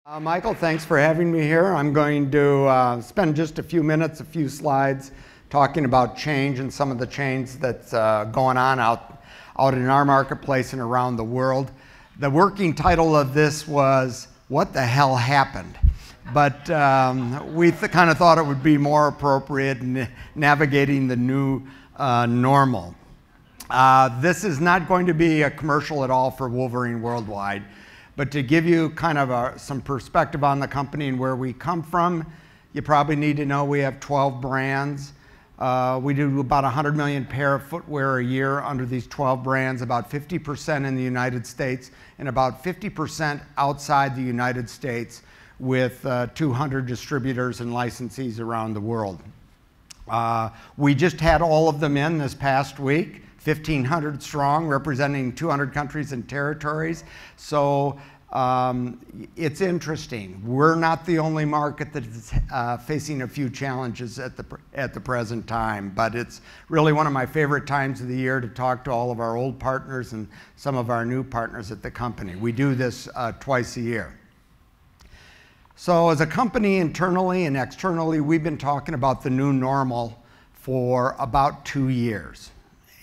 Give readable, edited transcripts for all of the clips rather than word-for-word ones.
Michael, thanks for having me here. I'm going to spend just a few minutes, a few slides, talking about change and some of the change that's going on out in our marketplace and around the world. The working title of this was, "What the Hell Happened?" But we kind of thought it would be more appropriate in navigating the new normal. This is not going to be a commercial at all for Wolverine Worldwide. But to give you kind of some perspective on the company and where we come from, you probably need to know we have 12 brands. We do about 100 million pair of footwear a year under these 12 brands, about 50% in the United States and about 50% outside the United States with 200 distributors and licensees around the world. We just had all of them in this past week. 1,500 strong, representing 200 countries and territories. So it's interesting. We're not the only market that's facing a few challenges at the present time, but it's really one of my favorite times of the year to talk to all of our old partners and some of our new partners at the company. We do this twice a year. So as a company, internally and externally, we've been talking about the new normal for about 2 years.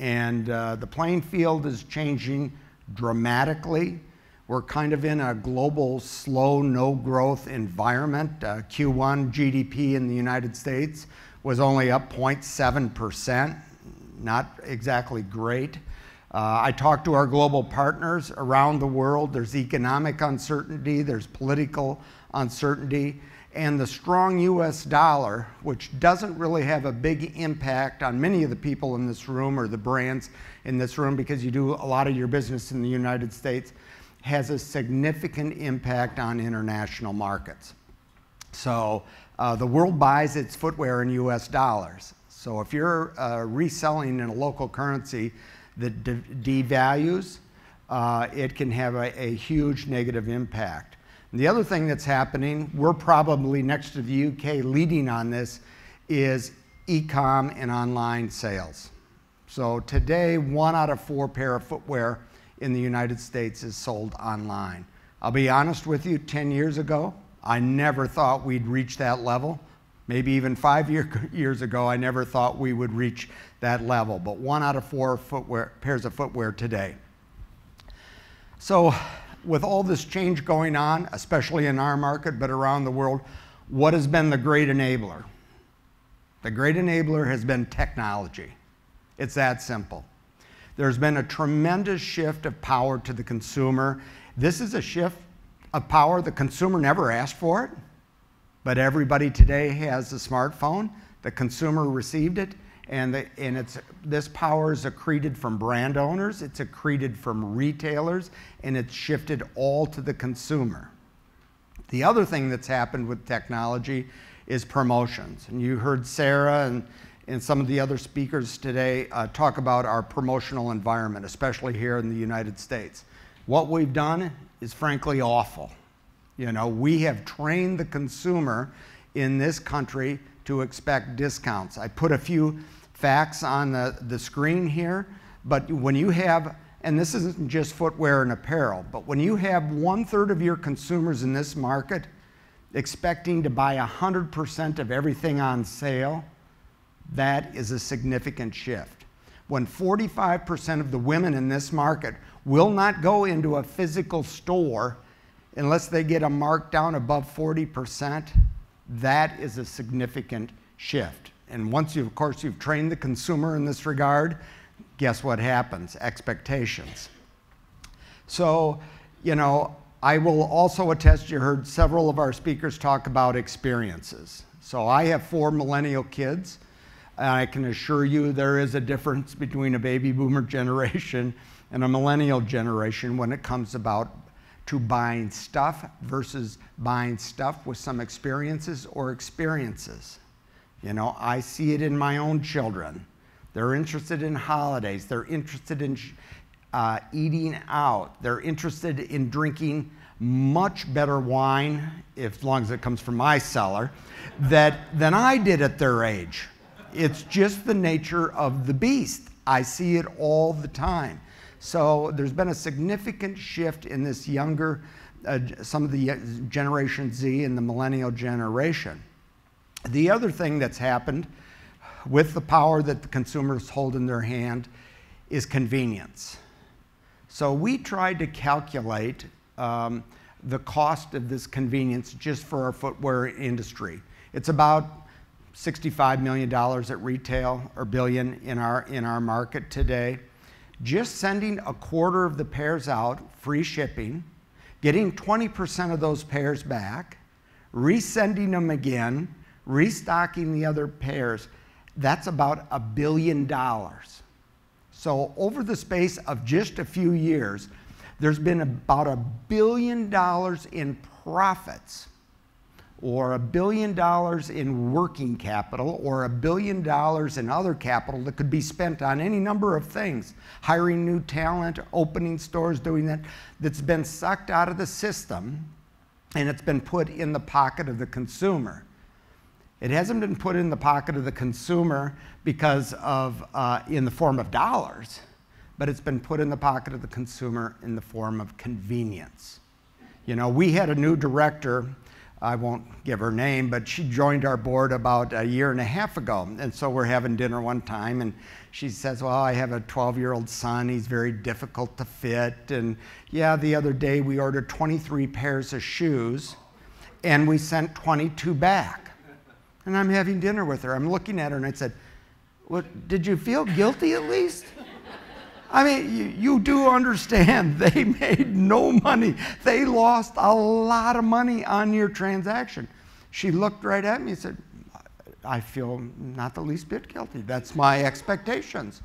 And the playing field is changing dramatically. We're kind of in a global slow, no growth environment. Q1 GDP in the United States was only up 0.7%, not exactly great. I talked to our global partners around the world. There's economic uncertainty, there's political uncertainty, and the strong US dollar, which doesn't really have a big impact on many of the people in this room or the brands in this room because you do a lot of your business in the United States, has a significant impact on international markets. So the world buys its footwear in US dollars. So if you're reselling in a local currency that devalues, it can have a huge negative impact. And the other thing that's happening, we're probably next to the UK leading on this, is e-com and online sales. So today, 1 out of 4 pair of footwear in the United States is sold online. I'll be honest with you, 10 years ago, I never thought we'd reach that level. Maybe even 5 years ago, I never thought we would reach that level. But 1 out of 4 pairs of footwear today. So with all this change going on, especially in our market, but around the world, what has been the great enabler? The great enabler has been technology. It's that simple. There's been a tremendous shift of power to the consumer. This is a shift of power the consumer never asked for it, but everybody today has a smartphone. The consumer received it, and this power is accreted from brand owners, it's accreted from retailers, and it's shifted all to the consumer. The other thing that's happened with technology is promotions. And you heard Sarah and some of the other speakers today talk about our promotional environment, especially here in the United States. What we've done is frankly awful. You know, we have trained the consumer in this country to expect discounts. I put a few facts on the screen here, but when you have, and this isn't just footwear and apparel, but when you have 1/3 of your consumers in this market expecting to buy 100% of everything on sale, that is a significant shift. When 45% of the women in this market will not go into a physical store unless they get a markdown above 40%, that is a significant shift. And once of course, you've trained the consumer in this regard, guess what happens? Expectations. So, you know, I will also attest, you heard several of our speakers talk about experiences. So I have 4 millennial kids, and I can assure you there is a difference between a baby boomer generation and a millennial generation when it comes about to buying stuff versus buying stuff with some experiences or experiences. You know, I see it in my own children. They're interested in holidays. They're interested in eating out. They're interested in drinking much better wine, as long as it comes from my cellar, than I did at their age. It's just the nature of the beast. I see it all the time. So there's been a significant shift in this younger some of the Generation Z and the millennial generation. The other thing that's happened with the power that the consumers hold in their hand is convenience. So we tried to calculate the cost of this convenience just for our footwear industry. It's about $65 million at retail, or billion in our market today. Just sending a quarter of the pairs out, free shipping, getting 20% of those pairs back, resending them again, restocking the other pairs, that's about $1 billion. So over the space of just a few years, there's been about $1 billion in profits, or $1 billion in working capital, or $1 billion in other capital that could be spent on any number of things, hiring new talent, opening stores, doing that, that's been sucked out of the system, and it's been put in the pocket of the consumer. It hasn't been put in the pocket of the consumer because of, in the form of dollars, but it's been put in the pocket of the consumer in the form of convenience. You know, we had a new director, I won't give her name, but she joined our board about a year and a half ago. And so we're having dinner one time, and she says, well, I have a 12-year-old son. He's very difficult to fit. And yeah, the other day we ordered 23 pairs of shoes, and we sent 22 back. And I'm having dinner with her. I'm looking at her, and I said, what, did you feel guilty at least? I mean, you do understand they made no money. They lost a lot of money on your transaction. She looked right at me and said, I feel not the least bit guilty. That's my expectations.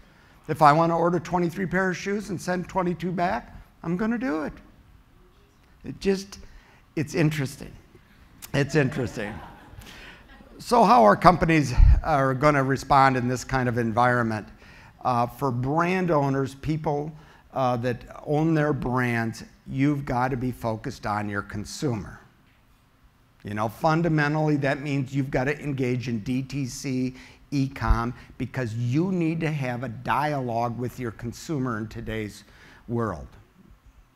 If I want to order 23 pairs of shoes and send 22 back, I'm going to do it. It's interesting. It's interesting. So how our companies are going to respond in this kind of environment? For brand owners, people that own their brands, you've got to be focused on your consumer. You know, fundamentally, that means you've got to engage in DTC, e-com, because you need to have a dialogue with your consumer in today's world.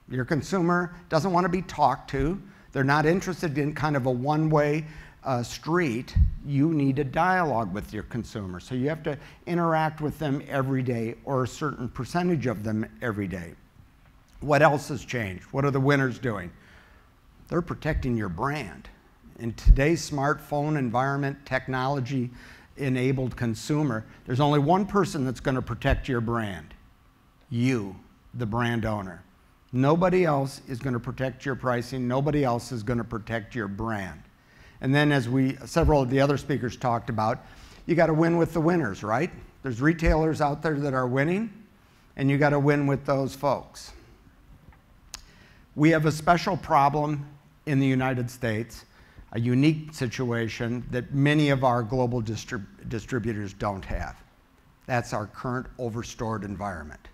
Your consumer doesn't want to be talked to. They're not interested in kind of a one-way street. You need a dialogue with your consumer. So you have to interact with them every day, or a certain percentage of them every day. What else has changed? What are the winners doing? They're protecting your brand. In today's smartphone environment, technology-enabled consumer, there's only one person that's going to protect your brand. You, the brand owner. Nobody else is going to protect your pricing. Nobody else is going to protect your brand. And then, as several of the other speakers talked about, you got to win with the winners, right? There's retailers out there that are winning, and you got to win with those folks. We have a special problem in the United States, a unique situation that many of our global distributors don't have. That's our current overstored environment.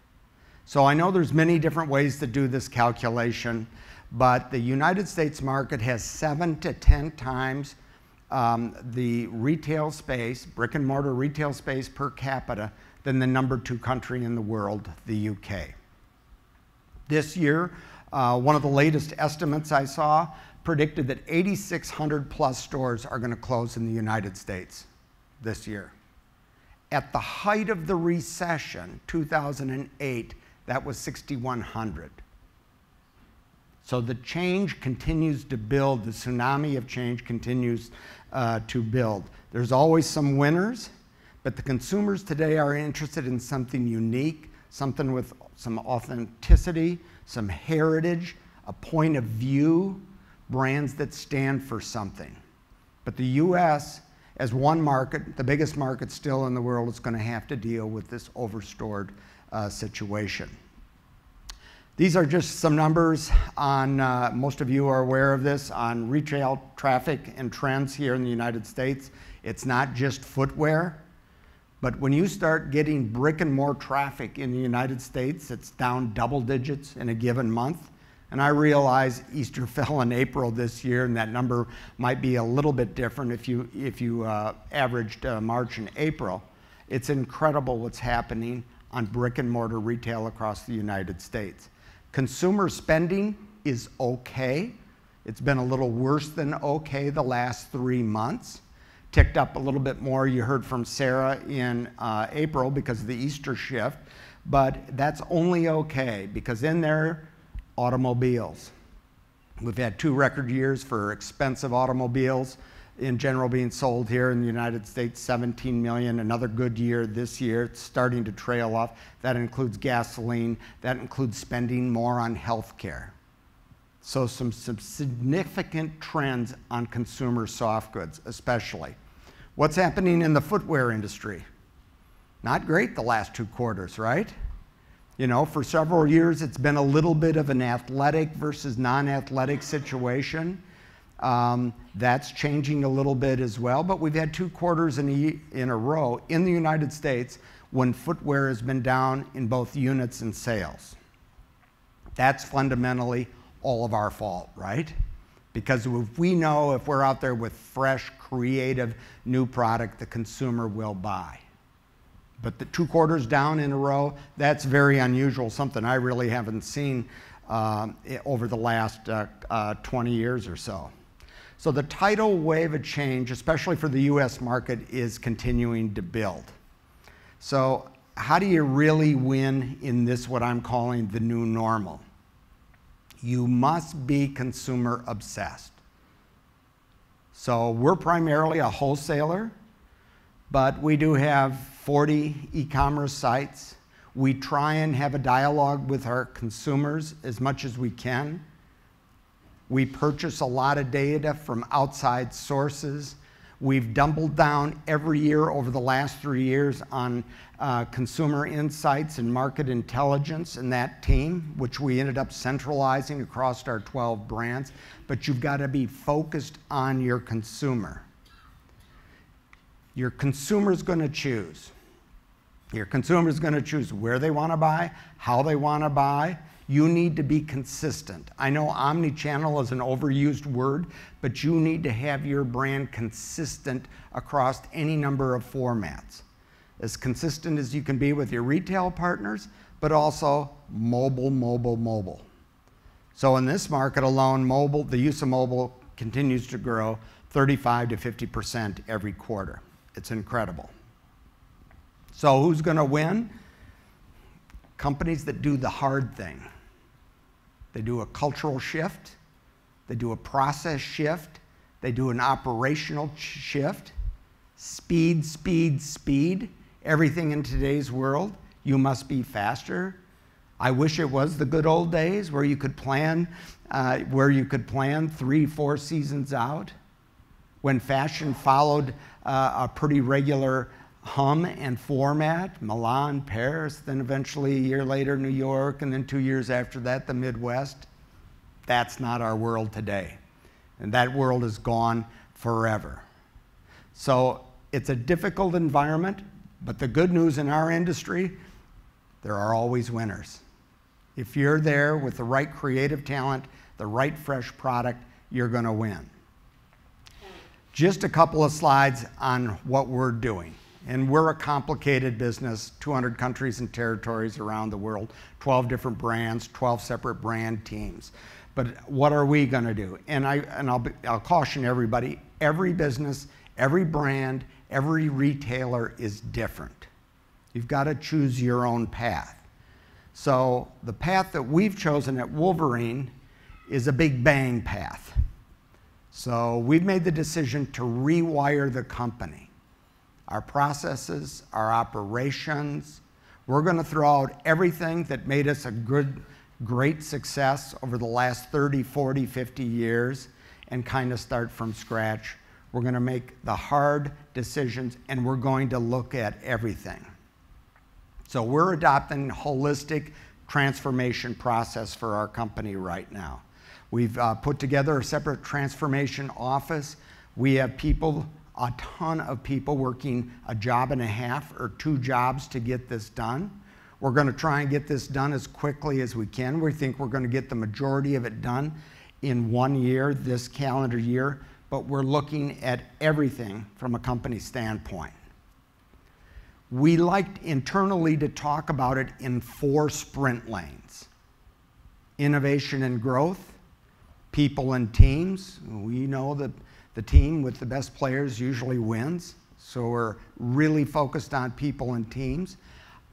So I know there's many different ways to do this calculation, but the United States market has 7 to 10 times the retail space, brick and mortar retail space per capita than the #2 country in the world, the UK. This year, one of the latest estimates I saw predicted that 8,600 plus stores are going to close in the United States this year. At the height of the recession, 2008, that was 6,100. So the change continues to build. The tsunami of change continues to build. There's always some winners, but the consumers today are interested in something unique, something with some authenticity, some heritage, a point of view, brands that stand for something. But the US, as one market, the biggest market still in the world, is going to have to deal with this overstored situation. These are just some numbers on, most of you are aware of this, on retail traffic and trends here in the United States. It's not just footwear, but when you start getting brick and mortar traffic in the United States, it's down double digits in a given month. And I realize Easter fell in April this year, and that number might be a little bit different if you averaged March and April. It's incredible what's happening on brick and mortar retail across the United States. Consumer spending is okay. It's been a little worse than okay the last 3 months. Ticked up a little bit more. You heard from Sarah in April because of the Easter shift, but that's only okay because in there, automobiles. We've had 2 record years for expensive automobiles in general being sold here in the United States, 17 million, another good year this year. It's starting to trail off. That includes gasoline. That includes spending more on health care. So some significant trends on consumer soft goods, especially. What's happening in the footwear industry? Not great the last 2 quarters, right? You know, for several years, it's been a little bit of an athletic versus non-athletic situation. That's changing a little bit as well, but we've had 2 quarters in a row in the United States when footwear has been down in both units and sales. That's fundamentally all of our fault, right? Because if we know if we're out there with fresh, creative, new product, the consumer will buy. But the 2 quarters down in a row, that's very unusual, something I really haven't seen over the last 20 years or so. So the tidal wave of change, especially for the US market, is continuing to build. So how do you really win in this, what I'm calling the new normal? You must be consumer obsessed. So we're primarily a wholesaler, but we do have 40 e-commerce sites. We try and have a dialogue with our consumers as much as we can. We purchase a lot of data from outside sources. We've doubled down every year over the last 3 years on consumer insights and market intelligence in that team, which we ended up centralizing across our 12 brands. But you've got to be focused on your consumer. Your consumer's going to choose. Your consumer's going to choose where they want to buy, how they want to buy. You need to be consistent. I know omnichannel is an overused word, but you need to have your brand consistent across any number of formats. As consistent as you can be with your retail partners, but also mobile, mobile, mobile. So in this market alone, mobile, the use of mobile continues to grow 35 to 50% every quarter. It's incredible. So who's going to win? Companies that do the hard thing. They do a cultural shift. They do a process shift. They do an operational shift. Speed, speed, speed. Everything in today's world, you must be faster. I wish it was the good old days where you could plan 3, 4 seasons out, when fashion followed a pretty regular hum and format, Milan, Paris, then eventually a year later New York, and then 2 years after that the Midwest. That's not our world today. And that world is gone forever. So it's a difficult environment, but the good news in our industry, there are always winners. If you're there with the right creative talent, the right fresh product, you're going to win. Just a couple of slides on what we're doing. And we're a complicated business, 200 countries and territories around the world, 12 different brands, 12 separate brand teams. But what are we going to do? And I'll caution everybody, every business, every brand, every retailer is different. You've got to choose your own path. So the path that we've chosen at Wolverine is a big bang path. So we've made the decision to rewire the company. Our processes, our operations. We're going to throw out everything that made us a great success over the last 30, 40, 50 years and kind of start from scratch. We're going to make the hard decisions and we're going to look at everything. So we're adopting a holistic transformation process for our company right now. We've put together a separate transformation office. We have people, a ton of people working a job and a half or 2 jobs to get this done. We're going to try and get this done as quickly as we can. We think we're going to get the majority of it done in 1 year, this calendar year, but we're looking at everything from a company standpoint. We liked internally to talk about it in 4 sprint lanes: innovation and growth, People and teams. We know that the team with the best players usually wins. So we're really focused on people and teams.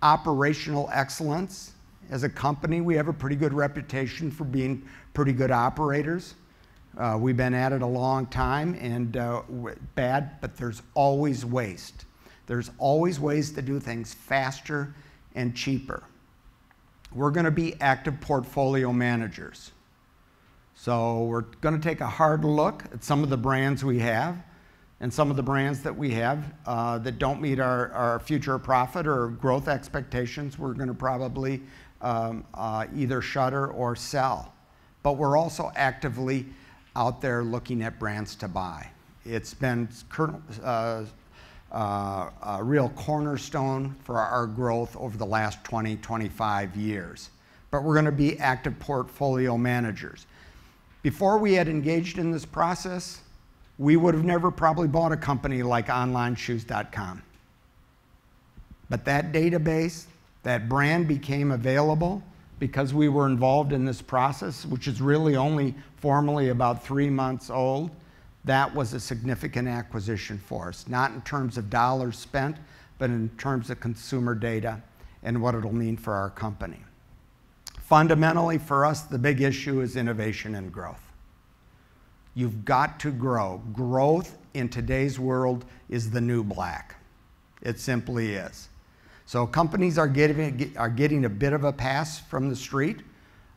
Operational excellence. As a company, we have a pretty good reputation for being pretty good operators. We've been at it a long time, and but there's always waste. There's always ways to do things faster and cheaper. We're going to be active portfolio managers. So we're going to take a hard look at some of the brands we have, and some of the brands that we have that don't meet our future profit or growth expectations, we're going to probably either shutter or sell. But we're also actively out there looking at brands to buy. It's been a real cornerstone for our growth over the last 20, 25 years. But we're going to be active portfolio managers. Before we had engaged in this process, we would have never probably bought a company like OnlineShoes.com. But that database, that brand became available because we were involved in this process, which is really only formally about 3 months old. That was a significant acquisition for us, not in terms of dollars spent, but in terms of consumer data and what it'll mean for our company. Fundamentally, for us, the big issue is innovation and growth. You've got to grow. Growth in today's world is the new black. It simply is. So companies are getting a bit of a pass from the street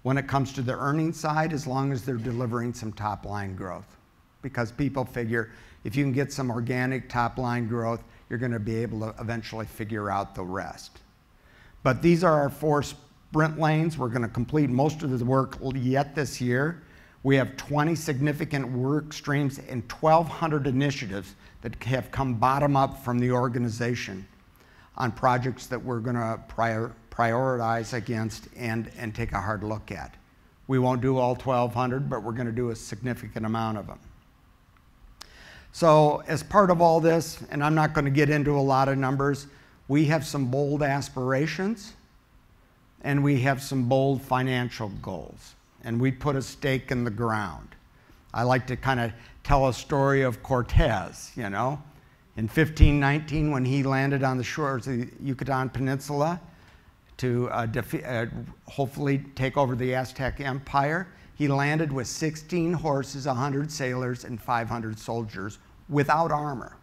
when it comes to the earnings side, as long as they're delivering some top-line growth. Because people figure if you can get some organic top-line growth, you're going to be able to eventually figure out the rest. But these are our 4 sprint lanes. We're going to complete most of the work yet this year. We have 20 significant work streams and 1,200 initiatives that have come bottom up from the organization on projects that we're going to prioritize against and take a hard look at. We won't do all 1,200, but we're going to do a significant amount of them. So as part of all this, and I'm not going to get into a lot of numbers, we have some bold aspirations and we have some bold financial goals. And we put a stake in the ground. I like to kind of tell a story of Cortez, you know. In 1519, when he landed on the shores of the Yucatan Peninsula to hopefully take over the Aztec Empire, he landed with 16 horses, 100 sailors, and 500 soldiers without armor.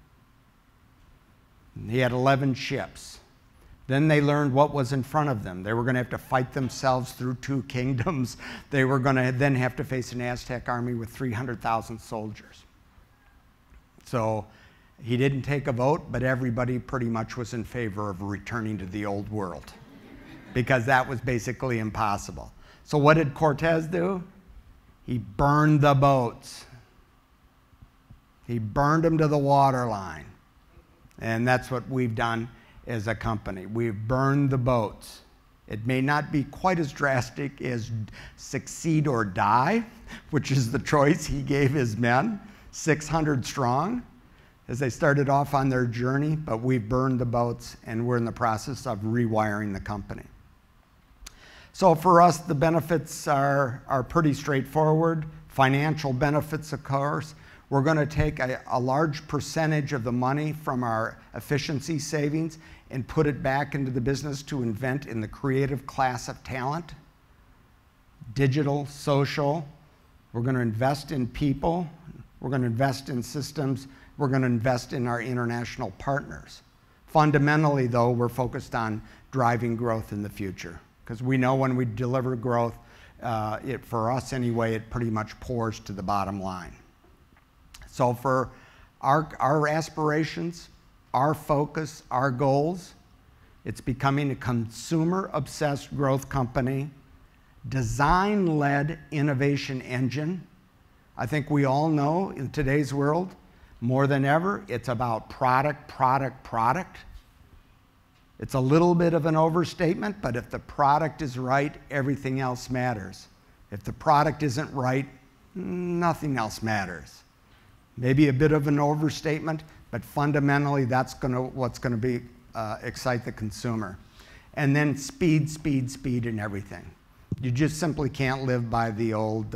He had 11 ships. Then they learned what was in front of them. They were going to have to fight themselves through 2 kingdoms. They were going to then have to face an Aztec army with 300,000 soldiers. So he didn't take a vote, but everybody pretty much was in favor of returning to the old world because that was basically impossible. So what did Cortez do? He burned the boats. He burned them to the waterline. And that's what we've done as a company. We've burned the boats. It may not be quite as drastic as succeed or die, which is the choice he gave his men, 600 strong, as they started off on their journey, but we've burned the boats and we're in the process of rewiring the company. So for us, the benefits are pretty straightforward. Financial benefits, of course. We're going to take a large percentage of the money from our efficiency savings and put it back into the business to invent in the creative class of talent. Digital, social. We're going to invest in people. We're going to invest in systems. We're going to invest in our international partners. Fundamentally, though, we're focused on driving growth in the future. Because we know when we deliver growth, for us anyway, it pretty much pours to the bottom line. So for our aspirations, our focus, our goals, it's becoming a consumer-obsessed growth company, design-led innovation engine. I think we all know in today's world, more than ever, it's about product, product, product. It's a little bit of an overstatement, but if the product is right, everything else matters. If the product isn't right, nothing else matters. Maybe a bit of an overstatement, but fundamentally that's what's going to excite the consumer. And then speed, speed, speed in everything. You just simply can't live by the old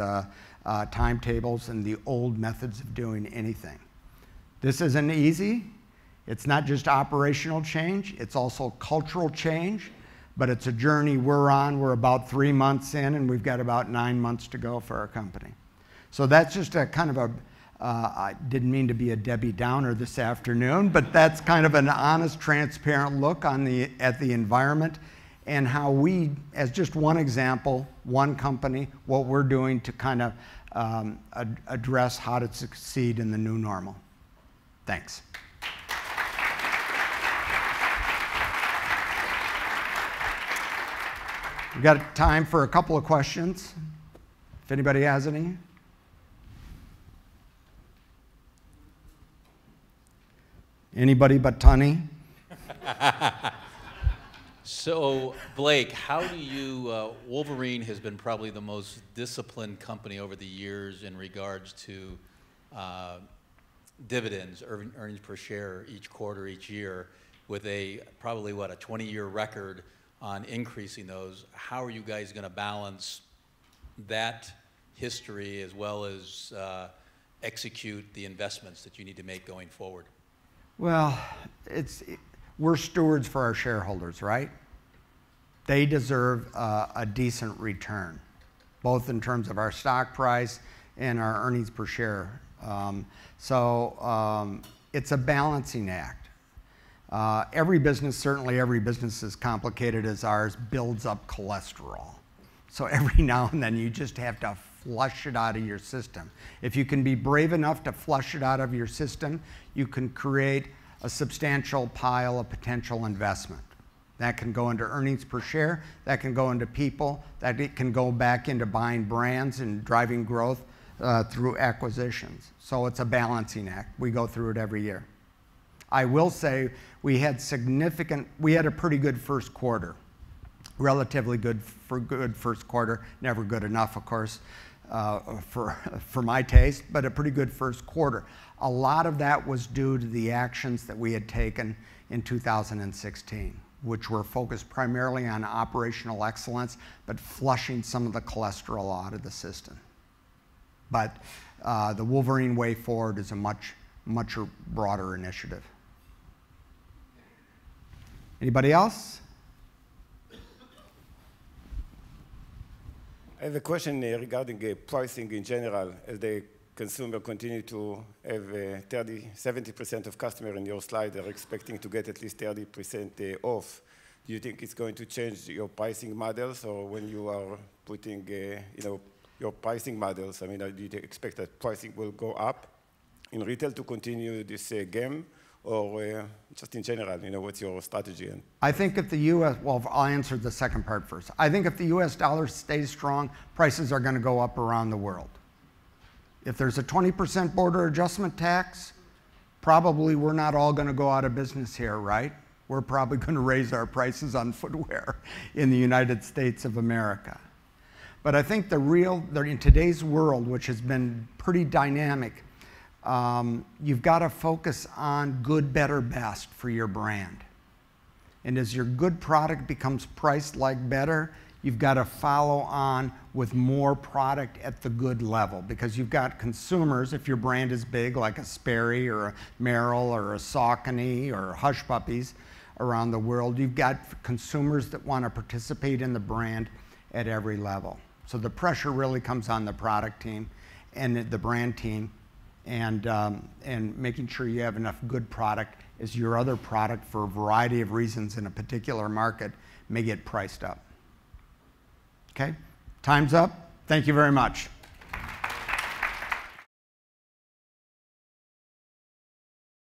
timetables and the old methods of doing anything. This isn't easy. It's not just operational change, it's also cultural change, but it's a journey we're on. We're about 3 months in, and we've got about 9 months to go for our company. So that's just a kind of a, I didn't mean to be a Debbie Downer this afternoon, but that's kind of an honest, transparent look on at the environment and how we, as just one example, one company, what we're doing to kind of address how to succeed in the new normal. Thanks. We've got time for a couple of questions, if anybody has any. Anybody but Tunny? So, Blake, how do you, Wolverine has been probably the most disciplined company over the years in regards to dividends, earnings per share each quarter, each year, with probably what, a 20-year record on increasing those. How are you guys going to balance that history as well as execute the investments that you need to make going forward? Well, we're stewards for our shareholders, right? They deserve a decent return, both in terms of our stock price and our earnings per share. It's a balancing act. Every business, certainly every business as complicated as ours, builds up cholesterol. So every now and then you just have to flush it out of your system. If you can be brave enough to flush it out of your system, you can create a substantial pile of potential investment. That can go into earnings per share, that can go into people, that it can go back into buying brands and driving growth through acquisitions. So it's a balancing act. We go through it every year. I will say we had a pretty good first quarter. Relatively good first quarter, never good enough, of course, for my taste, but a pretty good first quarter. A lot of that was due to the actions that we had taken in 2016, which were focused primarily on operational excellence, but flushing some of the cholesterol out of the system. But the Wolverine Way Forward is a much broader initiative. Anybody else? I have a question regarding pricing in general. As the consumer continue to have 70% of customers in your slide are expecting to get at least 30% off. Do you think it's going to change your pricing models, or when you are putting your pricing models, I mean, do you expect that pricing will go up in retail to continue this game, or just in general, what's your strategy? I think if the U.S., well, I'll answer the second part first. I think if the U.S. dollar stays strong, prices are going to go up around the world. If there's a 20% border adjustment tax, probably we're not all going to go out of business here, right? We're probably going to raise our prices on footwear in the United States of America. But I think in today's world, which has been pretty dynamic, you've got to focus on good, better, best for your brand. And as your good product becomes priced like better, you've got to follow on with more product at the good level, because you've got consumers, if your brand is big, like a Sperry or a Merrill or a Saucony or Hush Puppies around the world, you've got consumers that want to participate in the brand at every level. So the pressure really comes on the product team and the brand team, and making sure you have enough good product as your other product, for a variety of reasons in a particular market, may get priced up. Okay? Time's up. Thank you very much.